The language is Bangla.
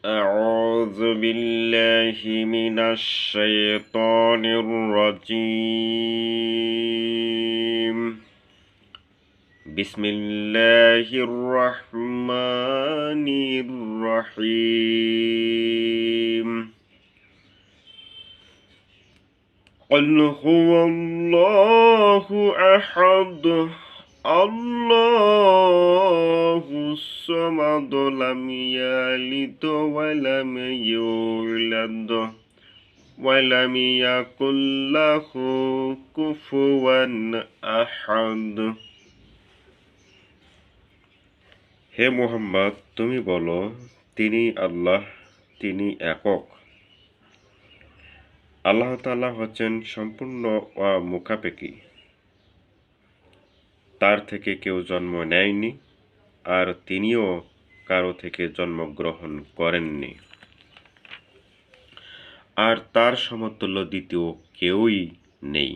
أعوذ بالله من الشيطان الرجيم بسم الله الرحمن الرحيم قل هو الله أحد الله الصمد لم يلد ولم يولد ولم يكن له كفوا أحد। হে মুহাম্মদ, তুমি বলো, তিনি আল্লাহ, তিনি একক। আল্লাহ তাআলা হচ্ছেন সম্পূর্ণ মুখাপেক্ষী। তার থেকে কেউ জন্ম নেয়নি, আর তিনিও কারো থেকে জন্মগ্রহণ করেননি, আর তার সমতুল্য দ্বিতীয় কেউই নেই।